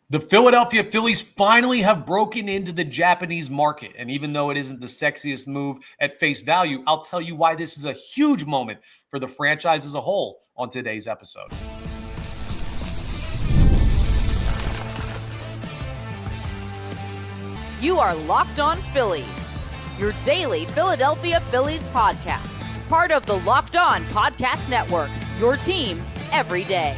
The Philadelphia Phillies finally have broken into the Japanese market. And even though it isn't the sexiest move at face value, I'll tell you why this is a huge moment for the franchise as a whole on today's episode. You are Locked On Phillies, your daily Philadelphia Phillies podcast. Part of the Locked On Podcast Network, your team every day.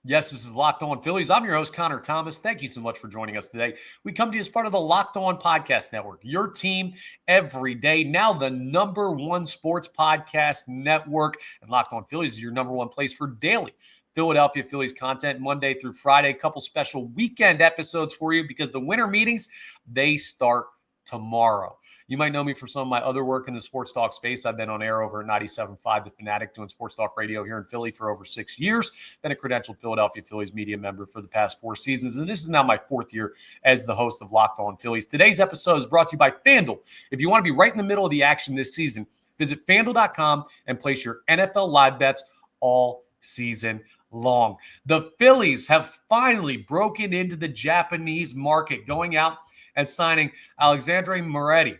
Yes, this is Locked On Phillies. I'm your host, Connor Thomas. Thank you so much for joining us today. We come to you as part of the Locked On Podcast Network, your team every day. Now the number one sports podcast network. And Locked On Phillies is your number one place for daily Philadelphia Phillies content Monday through Friday. A couple special weekend episodes for you because the winter meetings, they start tomorrow. You might know me from some of my other work in the sports talk space. I've been on air over at 97.5 The Fanatic doing sports talk radio here in Philly for over 6 years. Been a credentialed Philadelphia Phillies media member for the past 4 seasons. And this is now my 4th year as the host of Locked On Phillies. Today's episode is brought to you by FanDuel. If you want to be right in the middle of the action this season, visit FanDuel.com and place your NFL live bets all season long. The Phillies have finally broken into the Japanese market, going out and signing Alexandre Moreti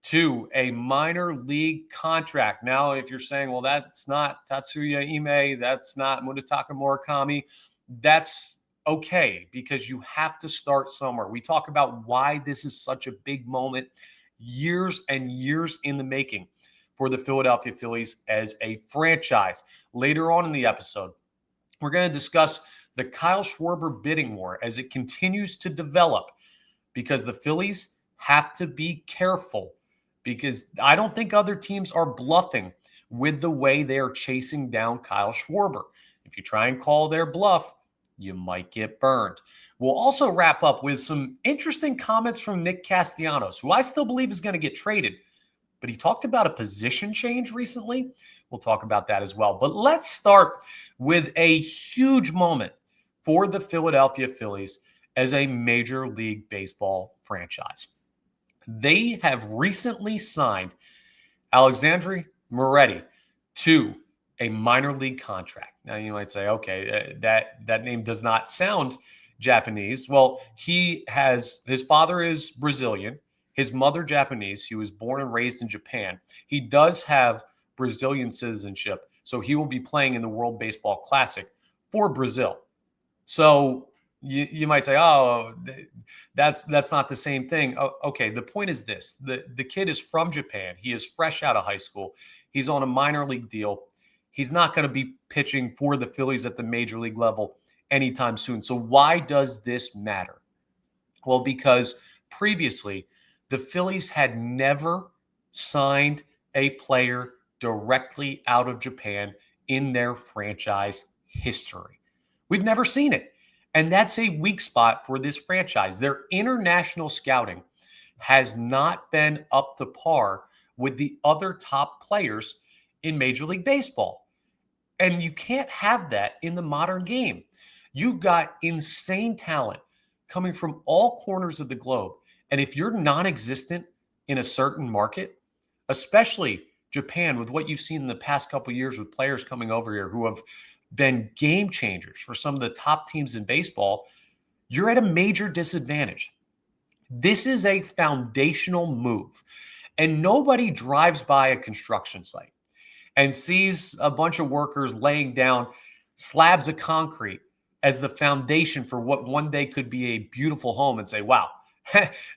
to a minor league contract. Now, if you're saying, well, that's not Tatsuya Imai, that's not Munetaka Murakami, that's okay because you have to start somewhere. We talk about why this is such a big moment, years and years in the making for the Philadelphia Phillies as a franchise. Later on in the episode, we're going to discuss the Kyle Schwarber bidding war as it continues to develop, because the Phillies have to be careful, because I don't think other teams are bluffing with the way they are chasing down Kyle Schwarber. If you try and call their bluff, you might get burned. We'll also wrap up with some interesting comments from Nick Castellanos, who I still believe is going to get traded, but he talked about a position change recently. We'll talk about that as well. But let's start with a huge moment for the Philadelphia Phillies as a Major League Baseball franchise. They have recently signed Alexandre Moreti to a minor league contract. Now you might say, okay, that name does not sound Japanese. Well, his father is Brazilian, his mother Japanese. He was born and raised in Japan. He does have Brazilian citizenship, so he will be playing in the World Baseball Classic for Brazil. So you might say, oh, that's not the same thing. Oh, okay, the point is this. The kid is from Japan. He is fresh out of high school. He's on a minor league deal. He's not going to be pitching for the Phillies at the major league level anytime soon. So why does this matter? Well, because previously the Phillies had never signed a player directly out of Japan in their franchise history. We've never seen it. And that's a weak spot for this franchise. Their international scouting has not been up to par with the other top players in Major League Baseball. And you can't have that in the modern game. You've got insane talent coming from all corners of the globe. And if you're non-existent in a certain market, especially Japan, with what you've seen in the past couple of years with players coming over here who have been game changers for some of the top teams in baseball, you're at a major disadvantage. This is a foundational move. And nobody drives by a construction site and sees a bunch of workers laying down slabs of concrete as the foundation for what one day could be a beautiful home and say, wow,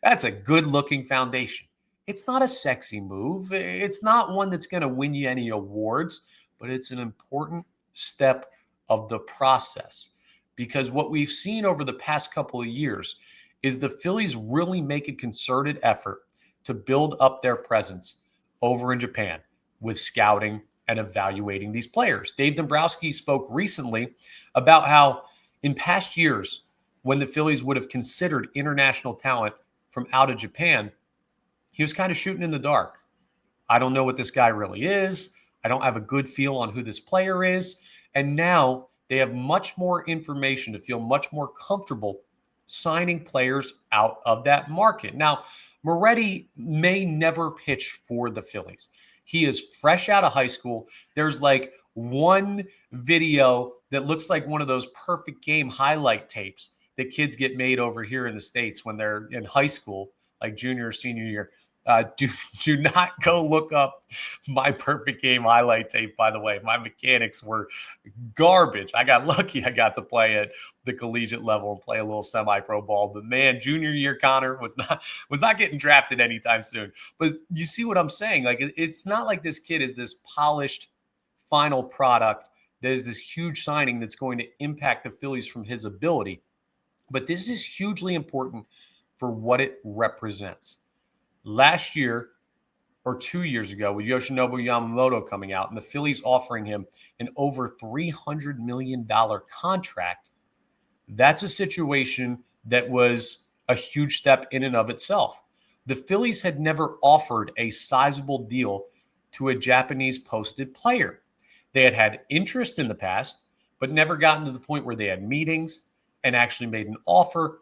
that's a good looking foundation. It's not a sexy move. It's not one that's going to win you any awards, but it's an important step of the process, because what we've seen over the past couple of years is the Phillies really make a concerted effort to build up their presence over in Japan with scouting and evaluating these players. Dave Dombrowski spoke recently about how in past years, when the Phillies would have considered international talent from out of Japan, he was kind of shooting in the dark. I don't know what this guy really is. I don't have a good feel on who this player is. And now they have much more information to feel much more comfortable signing players out of that market. Now, Moreti may never pitch for the Phillies. He is fresh out of high school. There's like one video that looks like one of those perfect game highlight tapes that kids get made over here in the States when they're in high school, like junior or senior year. Do not go look up my perfect game highlight tape, by the way. My mechanics were garbage. I got lucky I got to play at the collegiate level and play a little semi-pro ball. But man, junior year Connor was not getting drafted anytime soon. But you see what I'm saying? Like, it's not like this kid is this polished final product. There's this huge signing that's going to impact the Phillies from his ability. But this is hugely important for what it represents. Last year or 2 years ago, with Yoshinobu Yamamoto coming out and the Phillies offering him an over $300 million contract, that's a situation that was a huge step in and of itself. The Phillies had never offered a sizable deal to a Japanese posted player. They had had interest in the past, but never gotten to the point where they had meetings and actually made an offer.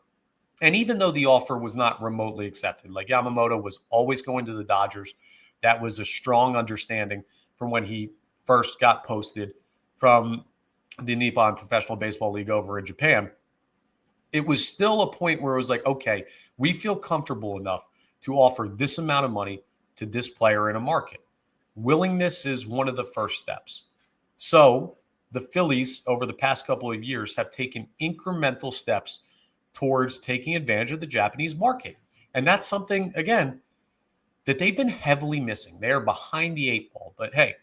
And even though the offer was not remotely accepted, like Yamamoto was always going to the Dodgers, that was a strong understanding from when he first got posted from the Nippon Professional Baseball League over in Japan. It was still a point where it was like, okay, we feel comfortable enough to offer this amount of money to this player in a market. Willingness is one of the first steps. So the Phillies over the past couple of years have taken incremental steps towards taking advantage of the Japanese market. And that's something, again, that they've been heavily missing. They are behind the eight ball. But hey,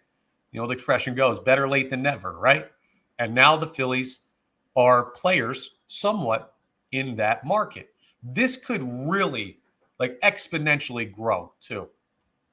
the old expression goes, better late than never, right? And now the Phillies are players somewhat in that market. This could really exponentially grow too.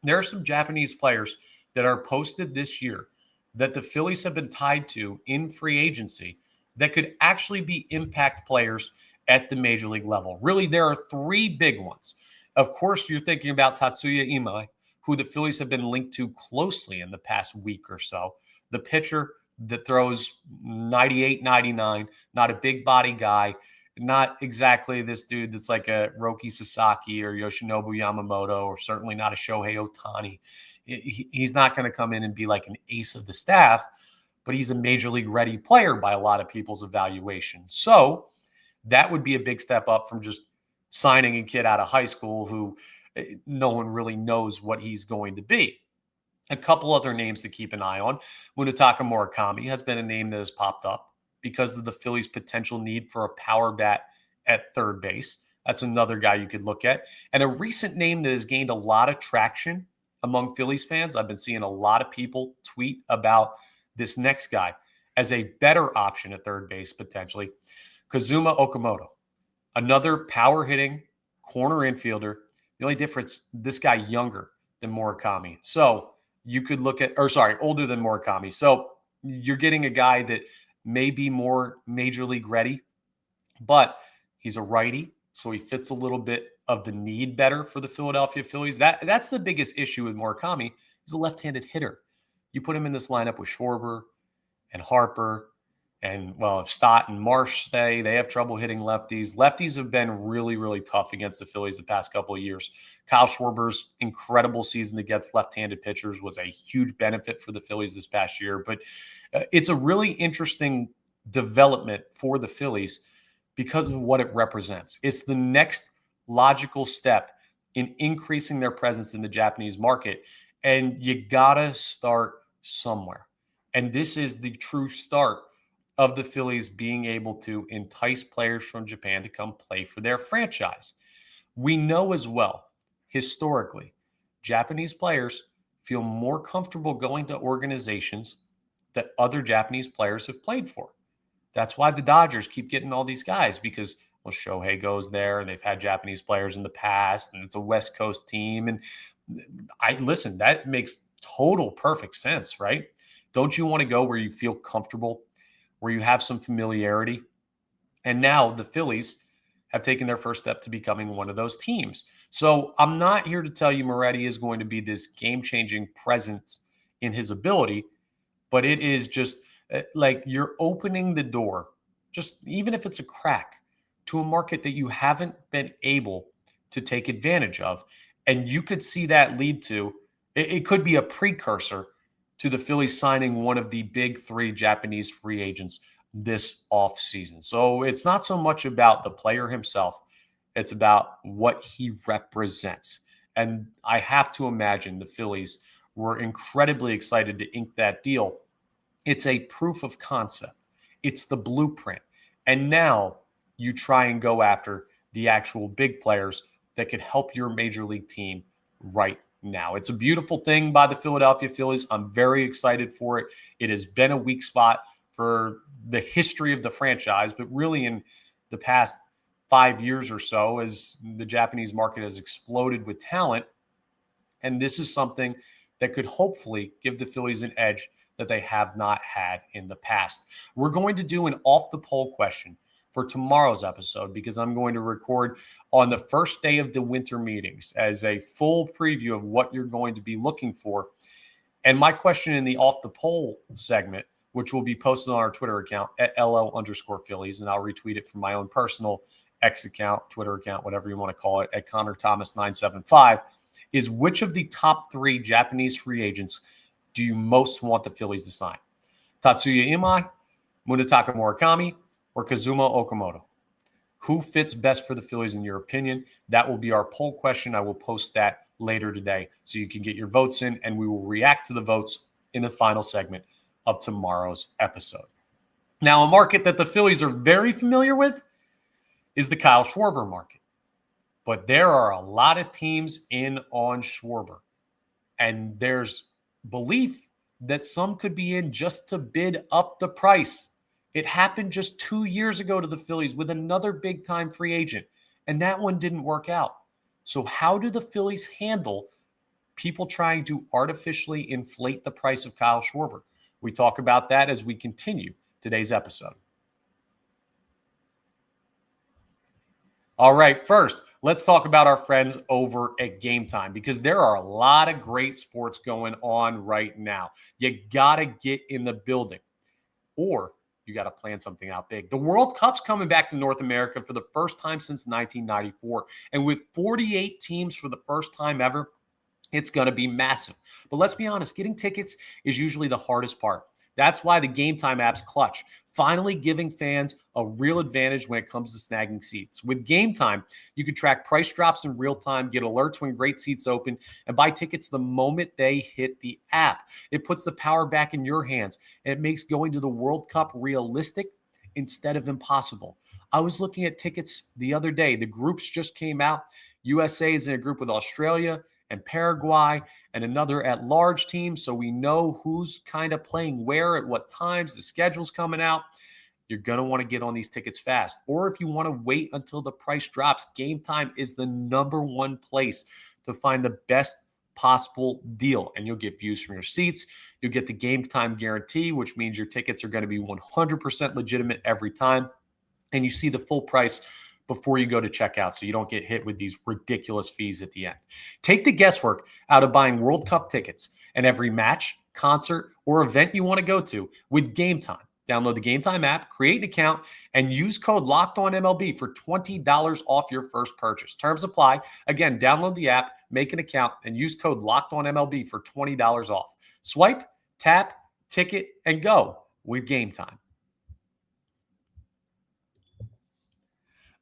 There are some Japanese players that are posted this year that the Phillies have been tied to in free agency that could actually be impact players at the major league level. Really, there are three big ones. Of course, you're thinking about Tatsuya Imai, who the Phillies have been linked to closely in the past week or so. The pitcher that throws 98, 99, not a big body guy, not exactly this dude that's like a Roki Sasaki or Yoshinobu Yamamoto, or certainly not a Shohei Ohtani. He's not going to come in and be like an ace of the staff, but he's a major league ready player by a lot of people's evaluation. So that would be a big step up from just signing a kid out of high school who no one really knows what he's going to be. A couple other names to keep an eye on. Munetaka Murakami has been a name that has popped up because of the Phillies' potential need for a power bat at third base. That's another guy you could look at. And a recent name that has gained a lot of traction among Phillies fans. I've been seeing a lot of people tweet about this next guy as a better option at third base potentially. Kazuma Okamoto, another power-hitting corner infielder. The only difference, this guy younger than Murakami. So you could look at, older than Murakami. So you're getting a guy that may be more major league ready, but he's a righty, so he fits a little bit of the need better for the Philadelphia Phillies. That's the biggest issue with Murakami. He's a left-handed hitter. You put him in this lineup with Schwarber and Harper, and, well, if Stott and Marsh stay, they have trouble hitting lefties. Lefties have been really, really tough against the Phillies the past couple of years. Kyle Schwarber's incredible season against left-handed pitchers was a huge benefit for the Phillies this past year. But it's a really interesting development for the Phillies because of what it represents. It's the next logical step in increasing their presence in the Japanese market. And you got to start somewhere. And this is the true start of the Phillies being able to entice players from Japan to come play for their franchise. We know as well, historically, Japanese players feel more comfortable going to organizations that other Japanese players have played for. That's why the Dodgers keep getting all these guys because, well, Shohei goes there and they've had Japanese players in the past and it's a West Coast team. And that makes total perfect sense, right? Don't you want to go where you feel comfortable, where you have some familiarity? And now the Phillies have taken their first step to becoming one of those teams. So I'm not here to tell you Moreti is going to be this game-changing presence in his ability, but it is just like you're opening the door, just even if it's a crack, to a market that you haven't been able to take advantage of. And you could see that lead to, it could be a precursor to the Phillies signing one of the big three Japanese free agents this offseason. So it's not so much about the player himself, it's about what he represents. And I have to imagine the Phillies were incredibly excited to ink that deal. It's a proof of concept, it's the blueprint. And now you try and go after the actual big players that could help your major league team right now. It's a beautiful thing by the Philadelphia Phillies. I'm very excited for it. It has been a weak spot for the history of the franchise, but really in the past 5 years or so, as the Japanese market has exploded with talent. And this is something that could hopefully give the Phillies an edge that they have not had in the past. We're going to do an off the poll question for tomorrow's episode because I'm going to record on the first day of the winter meetings as a full preview of what you're going to be looking for. And my question in the off the poll segment, which will be posted on our Twitter account at LL_Phillies, and I'll retweet it from my own personal X account, Twitter account, whatever you want to call it, at Connor Thomas 975, is which of the top three Japanese free agents do you most want the Phillies to sign? Tatsuya Imai, Munetaka Murakami, or Kazuma Okamoto? Who fits best for the Phillies in your opinion? That will be our poll question. I will post that later today so you can get your votes in, and we will react to the votes in the final segment of tomorrow's episode. Now, a market that the Phillies are very familiar with is the Kyle Schwarber market. But there are a lot of teams in on Schwarber, and there's belief that some could be in just to bid up the price. It happened just 2 years ago to the Phillies with another big-time free agent, and that one didn't work out. So how do the Phillies handle people trying to artificially inflate the price of Kyle Schwarber? We talk about that as we continue today's episode. All right, first, let's talk about our friends over at Game Time because there are a lot of great sports going on right now. You got to get in the building, or you got to plan something out big. The World Cup's coming back to North America for the first time since 1994. And with 48 teams for the first time ever, it's going to be massive. But let's be honest, getting tickets is usually the hardest part. That's why the Game Time app's clutch, finally giving fans a real advantage when it comes to snagging seats. With Game Time, you can track price drops in real time, get alerts when great seats open, and buy tickets the moment they hit the app. It puts the power back in your hands, and it makes going to the World Cup realistic instead of impossible. I was looking at tickets the other day. The groups just came out. USA is in a group with Australia and Paraguay and another at-large team, so we know who's kind of playing where at what times. The schedule's coming out. You're going to want to get on these tickets fast. Or if you want to wait until the price drops, Game Time is the number one place to find the best possible deal. And you'll get views from your seats. You'll get the Game Time guarantee, which means your tickets are going to be 100% legitimate every time. And you see the full price before you go to checkout so you don't get hit with these ridiculous fees at the end. Take the guesswork out of buying World Cup tickets and every match, concert, or event you want to go to with Game Time. Download the Game Time app, create an account, and use code LOCKEDONMLB for $20 off your first purchase. Terms apply. Again, download the app, make an account, and use code LOCKEDONMLB for $20 off. Swipe, tap, ticket, and go with Game Time.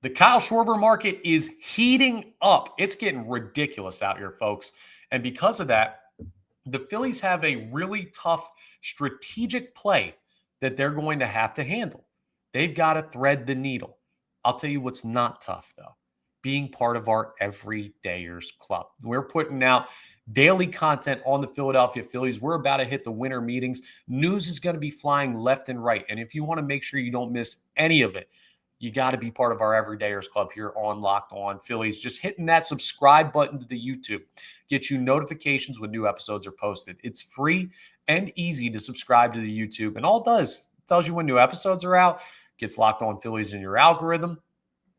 The Kyle Schwarber market is heating up. It's getting ridiculous out here, folks. And because of that, the Phillies have a really tough strategic play that they're going to have to handle. They've got to thread the needle. I'll tell you what's not tough, though. Being part of our Everydayers Club. We're putting out daily content on the Philadelphia Phillies. We're about to hit the winter meetings. News is going to be flying left and right. And if you want to make sure you don't miss any of it, you got to be part of our Everydayers Club here on Locked On Phillies. Just hitting that subscribe button to the YouTube gets you notifications when new episodes are posted. It's free and easy to subscribe to the YouTube. And all it does, it tells you when new episodes are out, gets Locked On Phillies in your algorithm.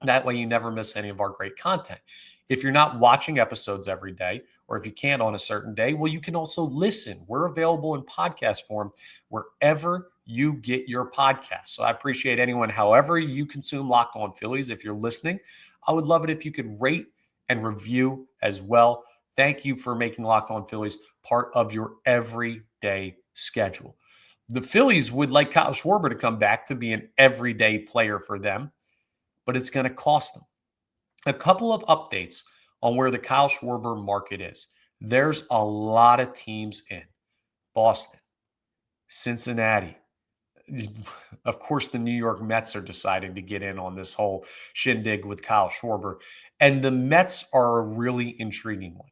That way you never miss any of our great content. If you're not watching episodes every day, or if you can't on a certain day, well, you can also listen. We're available in podcast form wherever you get your podcast. So I appreciate anyone, however you consume Locked On Phillies. If you're listening, I would love it if you could rate and review as well. Thank you for making Locked On Phillies part of your everyday schedule. The Phillies would like Kyle Schwarber to come back to be an everyday player for them, but it's going to cost them. A couple of updates on where the Kyle Schwarber market is. There's a lot of teams in Boston, Cincinnati. Of course, the New York Mets are deciding to get in on this whole shindig with Kyle Schwarber. And the Mets are a really intriguing one.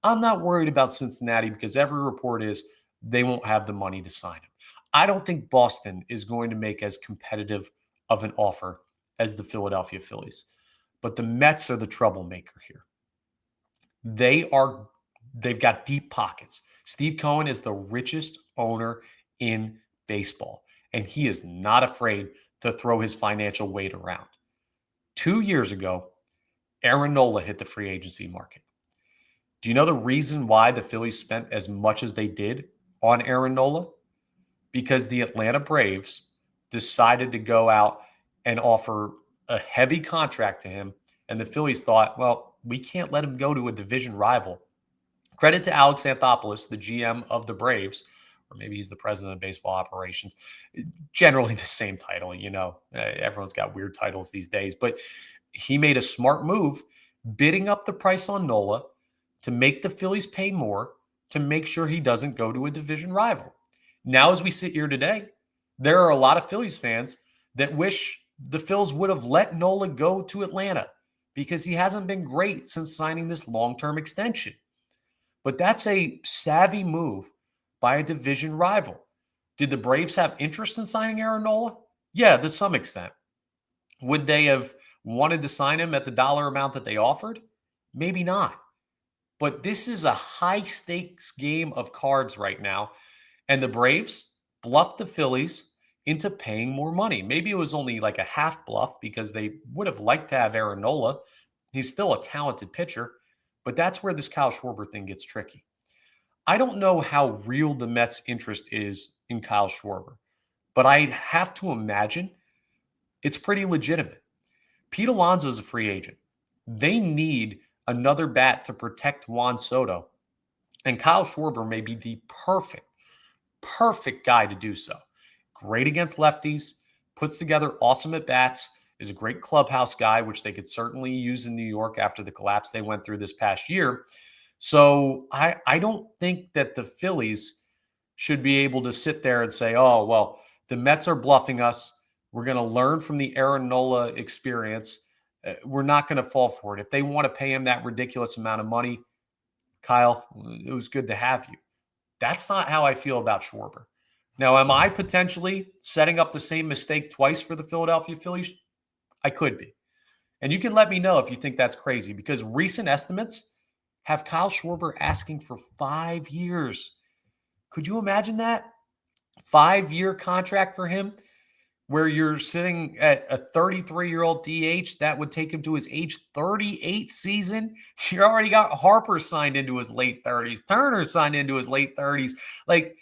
I'm not worried about Cincinnati because every report is they won't have the money to sign him. I don't think Boston is going to make as competitive of an offer as the Philadelphia Phillies. But the Mets are the troublemaker here. They've got deep pockets. Steve Cohen is the richest owner in baseball, and he is not afraid to throw his financial weight around. 2 years ago, Aaron Nola hit the free agency market. Do you know the reason why the Phillies spent as much as they did on Aaron Nola? Because the Atlanta Braves decided to go out and offer a heavy contract to him, and the Phillies thought, well, we can't let him go to a division rival. Credit to Alex Anthopoulos, the GM of the Braves, or maybe he's the president of baseball operations. Generally the same title, everyone's got weird titles these days, but he made a smart move bidding up the price on Nola to make the Phillies pay more to make sure he doesn't go to a division rival. Now, as we sit here today, there are a lot of Phillies fans that wish the Phils would have let Nola go to Atlanta because he hasn't been great since signing this long-term extension. But that's a savvy move by a division rival. Did the Braves have interest in signing Aaron Nola? Yeah, to some extent. Would they have wanted to sign him at the dollar amount that they offered? Maybe not. But this is a high-stakes game of cards right now, and the Braves bluffed the Phillies into paying more money. Maybe it was only like a half bluff because they would have liked to have Aaron Nola. He's still a talented pitcher, but that's where this Kyle Schwarber thing gets tricky. I don't know how real the Mets' interest is in Kyle Schwarber, but I have to imagine it's pretty legitimate. Pete Alonso is a free agent. They need another bat to protect Juan Soto, and Kyle Schwarber may be the perfect guy to do so. Great against lefties, puts together awesome at-bats, is a great clubhouse guy, which they could certainly use in New York after the collapse they went through this past year. So I don't think that the Phillies should be able to sit there and say, oh, well, the Mets are bluffing us. We're going to learn from the Aaron Nola experience. We're not going to fall for it. If they want to pay him that ridiculous amount of money, Kyle, it was good to have you. That's not how I feel about Schwarber. Now, am I potentially setting up the same mistake twice for the Philadelphia Phillies? I could be. And you can let me know if you think that's crazy, because recent estimates have Kyle Schwarber asking for 5 years. Could you imagine that? 5-year contract for him, where you're sitting at a 33-year-old DH. That would take him to his age 38 season. You already got Harper signed into his late 30s. Turner signed into his late 30s. Like,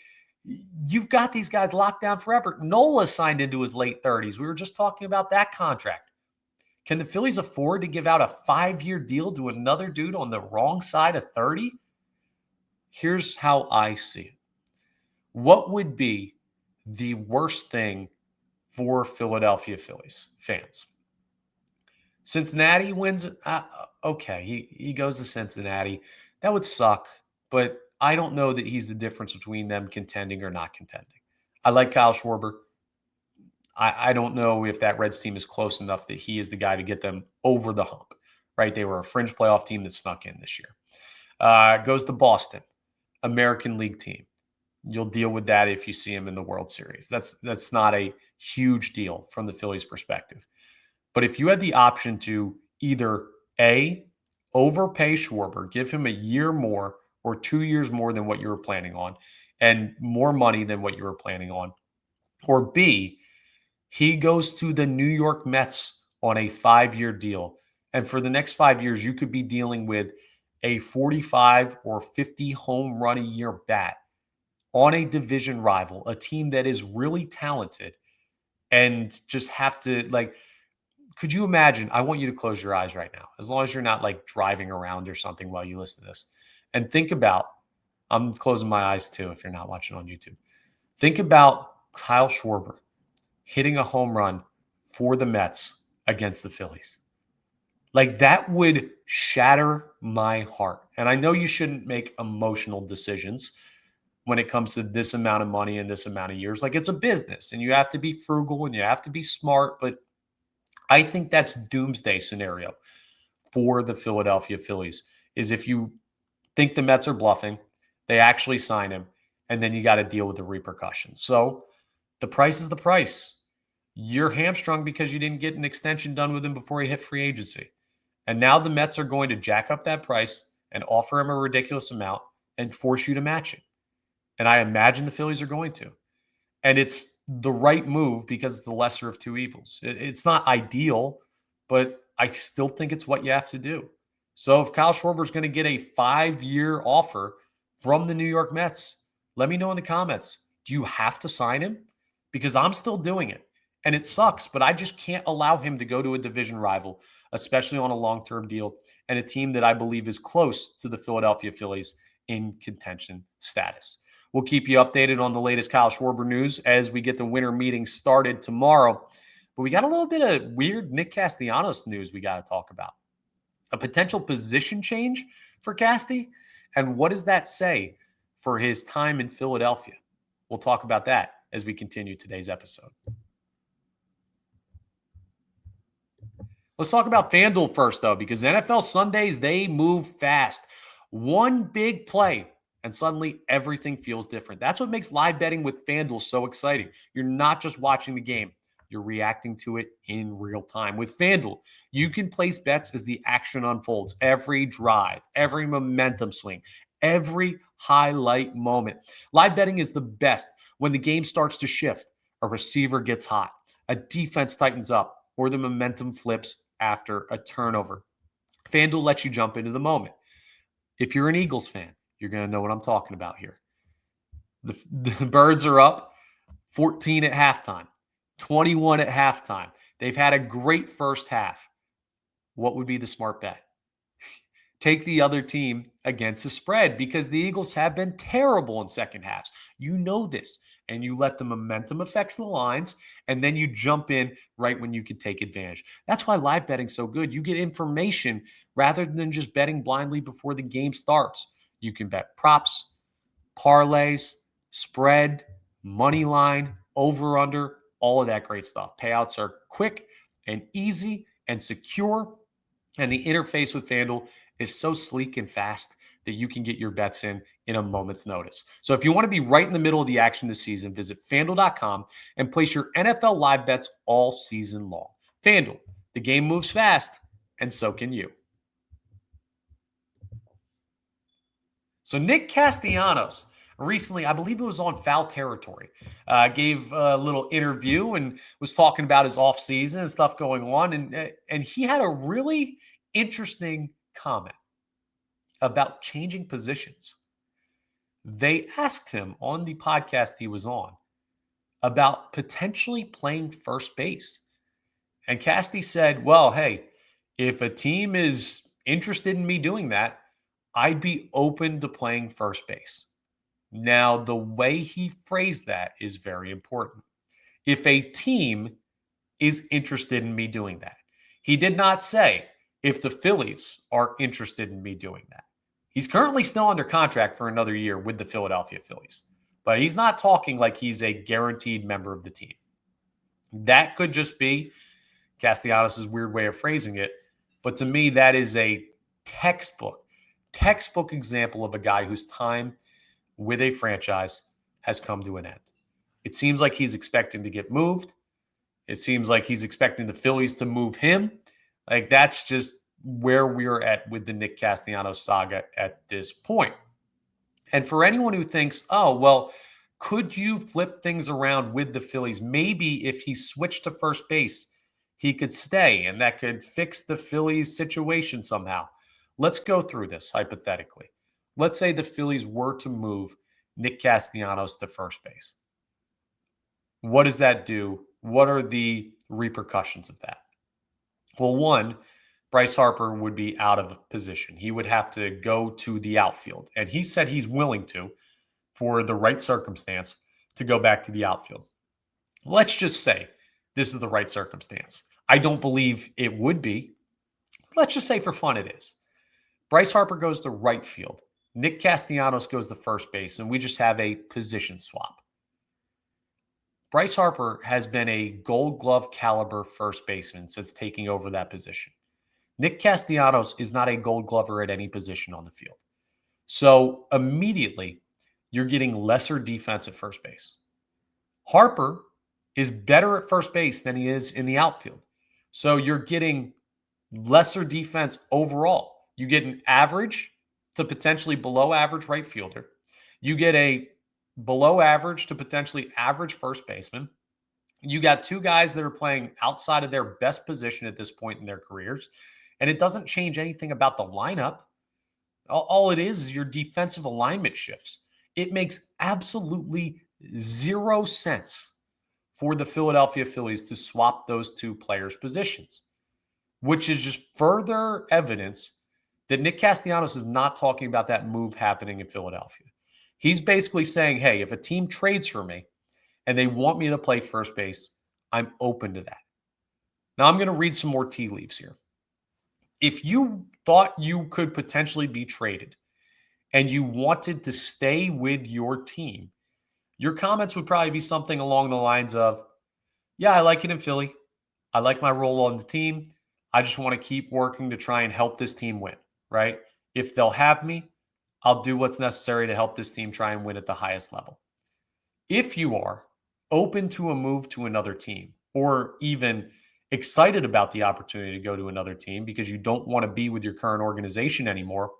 you've got these guys locked down forever. Nola signed into his late 30s. We were just talking about that contract. Can the Phillies afford to give out a 5-year deal to another dude on the wrong side of 30? Here's how I see it. What would be the worst thing for Philadelphia Phillies fans? Cincinnati wins. Okay, he goes to Cincinnati. That would suck, but I don't know that he's the difference between them contending or not contending. I like Kyle Schwarber. I don't know if that Reds team is close enough that he is the guy to get them over the hump, right? They were a fringe playoff team that snuck in this year. Goes to Boston, American League team. You'll deal with that if you see him in the World Series. That's not a huge deal from the Phillies' perspective. But if you had the option to either A, overpay Schwarber, give him a year more or 2 years more than what you were planning on, and more money than what you were planning on, or B, he goes to the New York Mets on a 5-year deal. And for the next 5 years, you could be dealing with a 45 or 50 home run a year bat on a division rival, a team that is really talented, and just have to, like, could you imagine? I want you to close your eyes right now, as long as you're not like driving around or something while you listen to this, and think about, I'm closing my eyes too if you're not watching on YouTube. Think about Kyle Schwarber hitting a home run for the Mets against the Phillies. Like, that would shatter my heart. And I know you shouldn't make emotional decisions when it comes to this amount of money and this amount of years. Like, it's a business and you have to be frugal and you have to be smart. But I think that's doomsday scenario for the Philadelphia Phillies is if you think the Mets are bluffing, they actually sign him, and then you got to deal with the repercussions. So the price is the price. You're hamstrung because you didn't get an extension done with him before he hit free agency. And now the Mets are going to jack up that price and offer him a ridiculous amount and force you to match it. And I imagine the Phillies are going to. And it's the right move because it's the lesser of two evils. It's not ideal, but I still think it's what you have to do. So if Kyle Schwarber is going to get a 5-year offer from the New York Mets, let me know in the comments. Do you have to sign him? Because I'm still doing it. And it sucks, but I just can't allow him to go to a division rival, especially on a long-term deal, and a team that I believe is close to the Philadelphia Phillies in contention status. We'll keep you updated on the latest Kyle Schwarber news as we get the winter meeting started tomorrow. But we got a little bit of weird Nick Castellanos news we got to talk about. A potential position change for Casty? And what does that say for his time in Philadelphia? We'll talk about that as we continue today's episode. Let's talk about FanDuel first, though, because NFL Sundays, they move fast. One big play, and suddenly everything feels different. That's what makes live betting with FanDuel so exciting. You're not just watching the game. You're reacting to it in real time. With FanDuel, you can place bets as the action unfolds. Every drive, every momentum swing, every highlight moment. Live betting is the best when the game starts to shift, a receiver gets hot, a defense tightens up, or the momentum flips after a turnover. FanDuel lets you jump into the moment. If you're an Eagles fan, you're going to know what I'm talking about here. The Birds are up 14 at halftime, 21 at halftime. They've had a great first half. What would be the smart bet? Take the other team against the spread because the Eagles have been terrible in second halves. You know this. And you let the momentum affect the lines, and then you jump in right when you could take advantage. That's why live betting's so good. You get information rather than just betting blindly before the game starts. You can bet props, parlays, spread, money line, over, under, all of that great stuff. Payouts are quick and easy and secure, and the interface with FanDuel is so sleek and fast that you can get your bets in a moment's notice. So if you want to be right in the middle of the action this season, visit FanDuel.com and place your NFL live bets all season long. FanDuel, the game moves fast, and so can you. So Nick Castellanos recently, I believe it was on Foul Territory, gave a little interview and was talking about his offseason and stuff going on. And he had a really interesting comment about changing positions. They asked him on the podcast he was on about potentially playing first base. And Casty said, well, hey, if a team is interested in me doing that, I'd be open to playing first base. Now, the way he phrased that is very important. If a team is interested in me doing that. He did not say if the Phillies are interested in me doing that. He's currently still under contract for another year with the Philadelphia Phillies, but he's not talking like he's a guaranteed member of the team. That could just be Castellanos' weird way of phrasing it, but to me, that is a textbook example of a guy whose time with a franchise has come to an end. It seems like he's expecting to get moved. It seems like he's expecting the Phillies to move him. Like, that's just where we're at with the Nick Castellanos saga at this point. And for anyone who thinks, oh, well, could you flip things around with the Phillies? Maybe if he switched to first base, he could stay and that could fix the Phillies situation somehow. Let's go through this hypothetically. Let's say the Phillies were to move Nick Castellanos to first base. What does that do? What are the repercussions of that? Well, one, Bryce Harper would be out of position. He would have to go to the outfield. And he said he's willing to, for the right circumstance, to go back to the outfield. Let's just say this is the right circumstance. I don't believe it would be. Let's just say for fun it is. Bryce Harper goes to right field. Nick Castellanos goes to first base, and we just have a position swap. Bryce Harper has been a Gold Glove caliber first baseman since taking over that position. Nick Castellanos is not a Gold Glover at any position on the field. So immediately, you're getting lesser defense at first base. Harper is better at first base than he is in the outfield. So you're getting lesser defense overall. You get an average to potentially below average right fielder. You get a below average to potentially average first baseman. You got two guys that are playing outside of their best position at this point in their careers. And it doesn't change anything about the lineup. All it is your defensive alignment shifts. It makes absolutely zero sense for the Philadelphia Phillies to swap those two players' positions, which is just further evidence that Nick Castellanos is not talking about that move happening in Philadelphia. He's basically saying, hey, if a team trades for me and they want me to play first base, I'm open to that. Now, I'm going to read some more tea leaves here. If you thought you could potentially be traded and you wanted to stay with your team, your comments would probably be something along the lines of, yeah, I like it in Philly. I like my role on the team. I just want to keep working to try and help this team win, right? If they'll have me, I'll do what's necessary to help this team try and win at the highest level. If you are open to a move to another team, or even excited about the opportunity to go to another team because you don't want to be with your current organization anymore,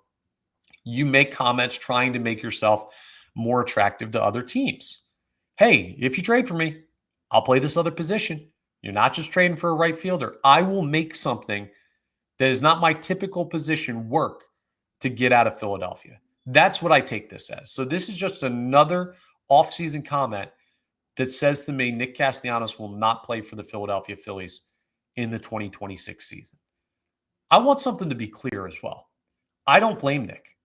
you make comments trying to make yourself more attractive to other teams. Hey, if you trade for me, I'll play this other position. You're not just trading for a right fielder. I will make something that is not my typical position work to get out of Philadelphia. That's what I take this as. So this is just another offseason comment that says to me Nick Castellanos will not play for the Philadelphia Phillies in the 2026 season. I want something to be clear as well. I don't blame Nick.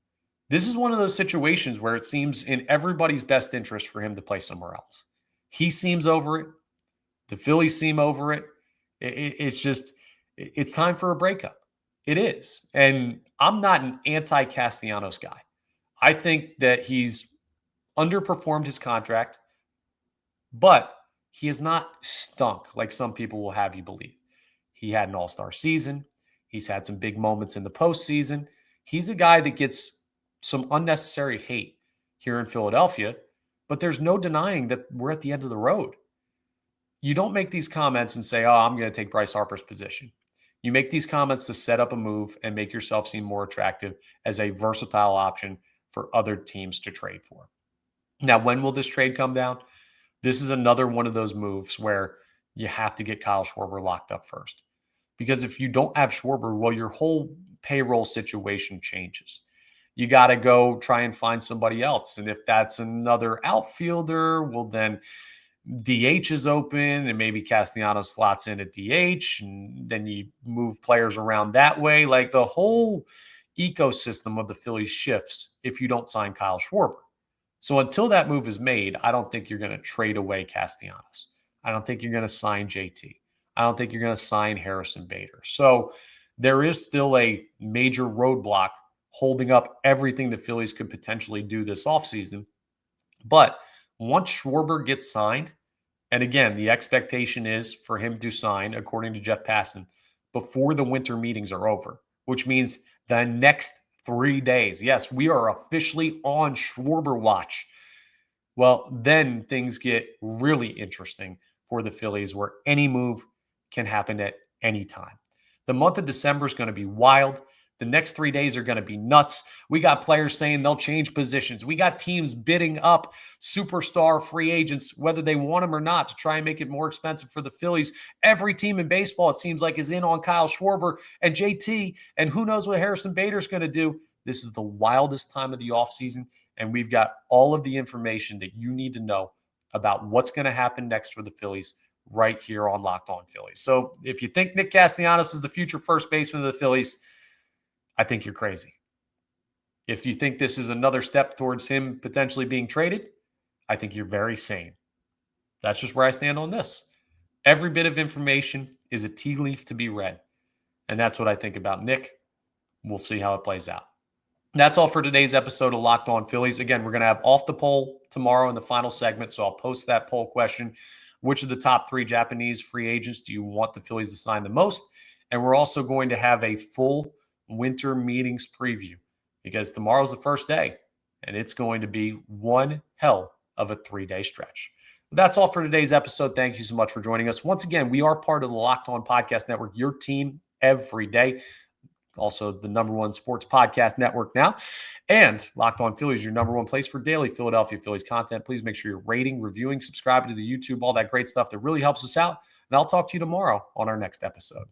This is one of those situations where it seems in everybody's best interest for him to play somewhere else. He seems over it. The Phillies seem over it. It's time for a breakup. It is. And I'm not an anti-Castellanos guy. I think that he's underperformed his contract, but he has not stunk like some people will have you believe. He had an all-star season. He's had some big moments in the postseason. He's a guy that gets some unnecessary hate here in Philadelphia, but there's no denying that we're at the end of the road. You don't make these comments and say, oh, I'm going to take Bryce Harper's position. You make these comments to set up a move and make yourself seem more attractive as a versatile option for other teams to trade for. Now, when will this trade come down? This is another one of those moves where you have to get Kyle Schwarber locked up first. Because if you don't have Schwarber, well, your whole payroll situation changes. You got to go try and find somebody else. And if that's another outfielder, well, then DH is open and maybe Castellanos slots in at DH. And then you move players around that way. Like the whole ecosystem of the Phillies shifts if you don't sign Kyle Schwarber. So until that move is made, I don't think you're going to trade away Castellanos. I don't think you're going to sign JT. I don't think you're going to sign Harrison Bader. So there is still a major roadblock holding up everything the Phillies could potentially do this offseason. But once Schwarber gets signed, and again, the expectation is for him to sign, according to Jeff Passan, before the winter meetings are over, which means the next 3 days. Yes, we are officially on Schwarber watch. Well, then things get really interesting for the Phillies where any move can happen at any time. The month of December is going to be wild. The next 3 days are going to be nuts. We got players saying they'll change positions. We got teams bidding up superstar free agents, whether they want them or not, to try and make it more expensive for the Phillies. Every team in baseball, it seems like, is in on Kyle Schwarber and JT, and who knows what Harrison Bader's going to do. This is the wildest time of the offseason, and we've got all of the information that you need to know about what's going to happen next for the Phillies right here on Locked On Phillies. So if you think Nick Castellanos is the future first baseman of the Phillies, I think you're crazy. If you think this is another step towards him potentially being traded, I think you're very sane. That's just where I stand on this. Every bit of information is a tea leaf to be read. And that's what I think about Nick. We'll see how it plays out. That's all for today's episode of Locked On Phillies. Again, we're going to have off the poll tomorrow in the final segment, so I'll post that poll question. Which of the top 3 Japanese free agents do you want the Phillies to sign the most? And we're also going to have a full winter meetings preview because tomorrow's the first day, and it's going to be one hell of a 3-day stretch. That's all for today's episode. Thank you so much for joining us. Once again, we are part of the Locked On Podcast Network, your team every day. Also, the #1 sports podcast network now. And Locked On Phillies, your #1 place for daily Philadelphia Phillies content. Please make sure you're rating, reviewing, subscribing to the YouTube, all that great stuff that really helps us out. And I'll talk to you tomorrow on our next episode.